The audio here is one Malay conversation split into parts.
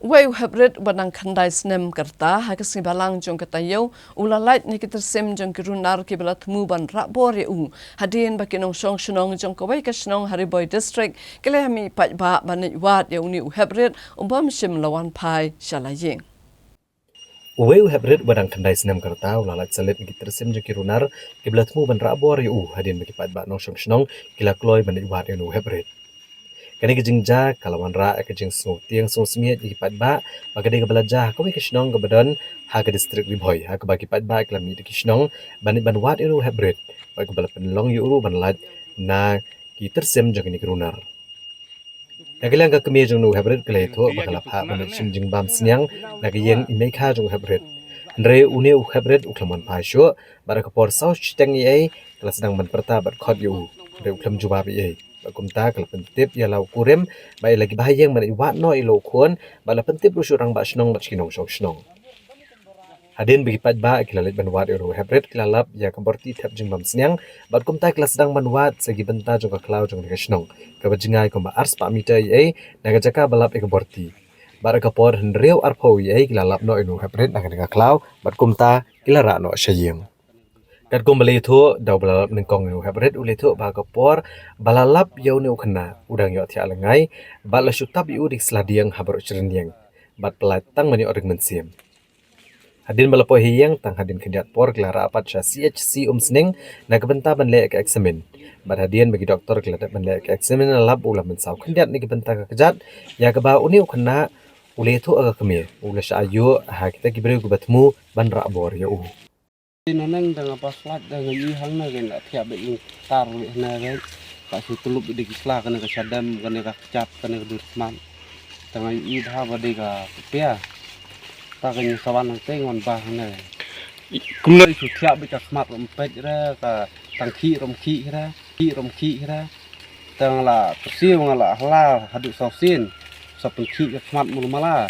Weu hybrid banang khandai snem kerta hakas ni balang jong katayo ulalait ni kitersem jong kirunar kibalat muban rakbor u hadin bakinong song shnong jong kawai kasnong Hariboy district kelehami patba banit wat ya uni hybrid umbam shim lawan pai shalaying. Weu hybrid badang khandai senam kerta ulalat salit ngi tersim je kirunar kiblat mu ban rabor yu hadin bagi pat nong shong shnong kila kloy ban iwat yu hybrid kani kejingja kalawan ra kejing so tiang so smiat di pat ba bagade ke belaja ko ke shnong ke badan ha ke distrik Riboy ha ke bagi pat ba klami di shnong ban wat yu hybrid bagi bala penlong yu ban lat na ki tersim je ni kirunar Nagilang ka kami jong nu hybrid kale tho bakala pha ban sim jing bam snyang nagiyeng imekha jong hybrid Andre une hybrid uklaman pha sho bara ka por sau chitang ye kala sedang ban perta bat khot yu re uklam jawab ye bakumta kala pentip ya lau kurem bai lagi bahayang ban iwat no ilo khon bala pentip rusurang ba snong bat chinong shok snong Hadin bagi pat ba kilalit banwat ero hybrid kilalap ya kaborti tap jing bam snyang bat kumta kila sedang banwat segi benta jong ka klau jong ka snong ka bajingai ko ba ars pa mita ye naga jaka balap e kaborti bara ka por hendreu arpo ye kilalap no ero hybrid naga ka klau bat kumta kilara no shayeng kat kum bali thu daw balalap ning kong ero hybrid ule thu ba ka por balalap yau ne ukna udang yo thia langai bala syutab yu dik sladiang habar chrendiang bat pelat tang mani orek mensim Hadin balapo hiyang tang hadin kendiat por kelara apat sya CHC sning na kebenta ban le ke eksamen. Bad hadin bagi doktor kelada ban le ke eksamen lab ulah mensau kendiat ni kebenta ka kejat ya keba uni ukena ule tu aga kemir ule sya ayu ha kita kibri gubatmu ban rakbor ya Nanang dengan paslat dengan ihang na kena tiap being tar na kan pak situlup di kislah kena kesadam kena kecap kena kedurman tengah idha bade ka pia kanya sawan nang tengon bah na kumna itu tiap be ka smat rompet ra ka tangki romki ra tang la persiu ngala hala hadu sausin sapenki ka smat mulmala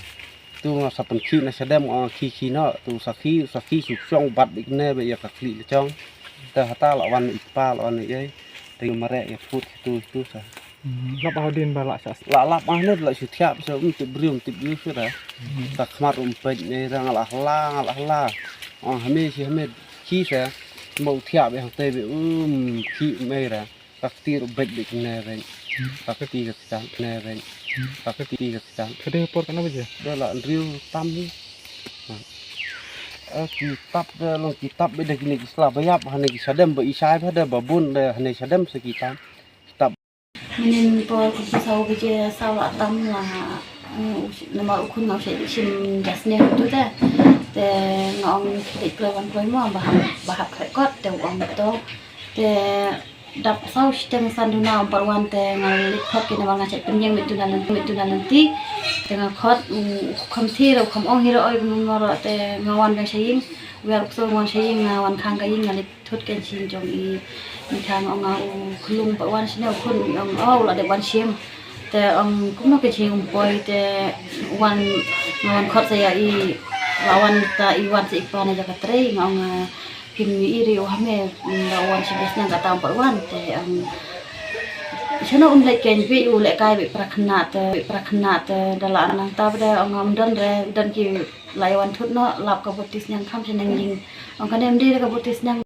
tu nga sapenki na sadam ki no tu saki suksong bat ikne be ya ka kli chong ta hata lawan ipa lawan ye teng mare ya put tu sa lap hadin balak sas lap mahne la tiap so untuk brium tip yu sura tak smart umpet ni rang la hla hame ki sa mau tiap yang te be ki mera tak tir bet dik ne ren tak ti ka sang ne ren tak ti ka sang kede por kana beje la riu tam ni kitab be dak ni kisla bayap hane ki sadam ba isai pada babun le hane sadam sekitam Menin por kusau beje sawa tam la nama ukun ngau se sim jasne tu te ngong dik lawan koi mo bahap kot te ong to te dap sau steng sanduna parwan te ngal khot ki nama ngacet penyeng mitu nanti tengah khot khom thi ro khom ong hiro oi ngoro te ngawan bang saying wer ukso ngawan saying ngawan khang ka ying ngali thut ken sin jong i mi thang ong au khulung parwan sine khun ong au la de wan sim te ong kumno ke ching poi te wan ngawan khot saya i lawan ta iwan si ikpan aja katre ngong pin iri o hame lawan si bisnya kata parwan te Chana lek ken bi u lek kai bi prakhna te dala nang ta bda ong dan ki laiwan thut no lap ka botis nyang kham seneng jing ong kanem di ka botis nyang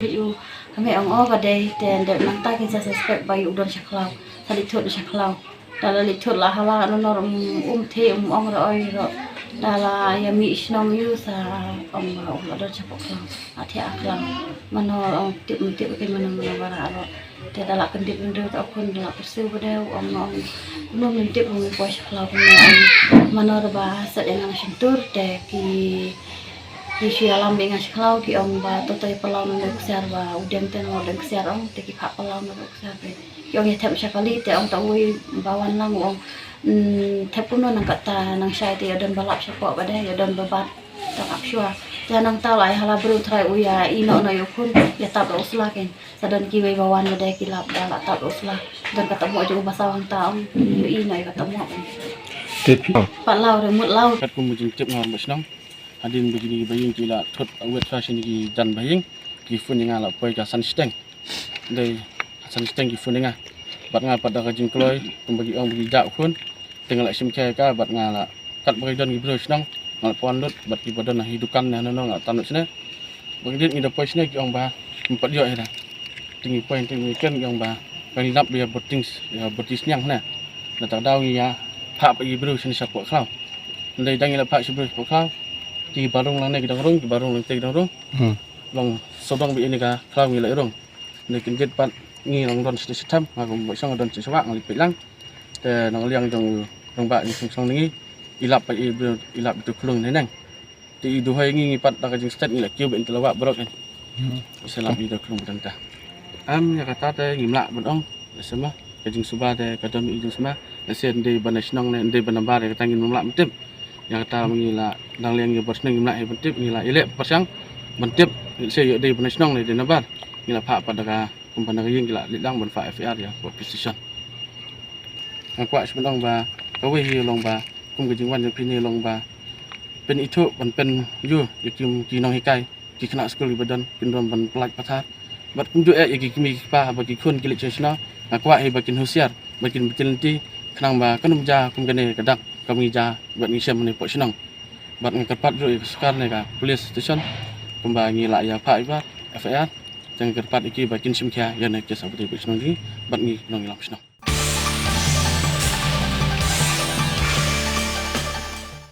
bi u hame ong o ka de te nang ta kin sa suspect bai u don shaklau sali thut shaklau dala li thut la hala no the ong ro oi ro dala ya mi snong yu sa ong la don shaklau athia aklang mano tip ke mano bara ro te dala kendip ndo ta kun dala persu bada ong no mentip ong pos klau mano ba sa dengan sentur te ki alam dengan klau ki ong ba to pelau no ksar ba udem ten no den ksar ong te ki kha pelau no ksar te ki ong ya thap sakali te ong ta ui bawan lang ong thap no nang kata nang sai te don balap sapo bada ya don babat ta kapsua janang ta lai hala bru thrai uya ino no yukun ya tab uslaken sadon ki we bawan bada ki lap dala tab usla don ketemu aja basawang ta ong ino ketemu pak lau re mut lau kat kum jing tip ngor besnong hadin begini baying kila thut wet fashion ki jan baying ki fun ngala poi ka san steng dei san steng ki fun nga bat nga pada ka jing kloi tum bagi ong bagi jak kun tinggal sim ka bat ngala kat bagian gibro senang ngal pondot bat ki badan hidukan na no ngal tanut sene bagian ngi depois sene ki ong ba empat yo era tinggi poin tinggi ken yang ba kali nap dia betis nyang na tak dau ya pak bagi bro sini sapok kau ndai dang ila pak sibro sapok kau ki barung lang ne ki dang rong ki barung lang te dang rong long sodong bi ini ka kau ngi la rong ne kin get pat ngi long don sti sitam ma ko bo sang don sti sawak ngali pilang te nang liang jong rong ba ni song ngi ilap pa ilap tu kulung ne nang ti du hai ngi pat da ka jing stat ngi la kiu ben telawak brok ni selap di da kulung tanta am ya kata te ngimla bodong semua kajing suba te kadam ijung semua sen de banasnong ne de banambar kata ngin mumla mentip ya kata mengila dang liang ge bersneng ngimla he mentip ngila ile persang mentip se yo de banasnong ne de nabar ngila pha pada ka kumpana ge ngila lidang ban fa FR ya position angkwa sebendong ba kawe hi long ba kum ge jingwan je pini long ba pen itu ban yu yakim kinong hikai ki kena skul badan pindon ban pelaj pathat bat kunjuk yagi kimi pa bagi kun kilik chesna akwa he bakin husiar bakin betilenti kenang ba kanum ja kum gane kadak kami ja bat ngisem ne posnang bat ngkerpat ro sekar ne ka police station kumba ngila ya pa iba FIR jang kerpat iki bakin simkya ya ne kesa bati posnang ni bat ngi nong ilam sna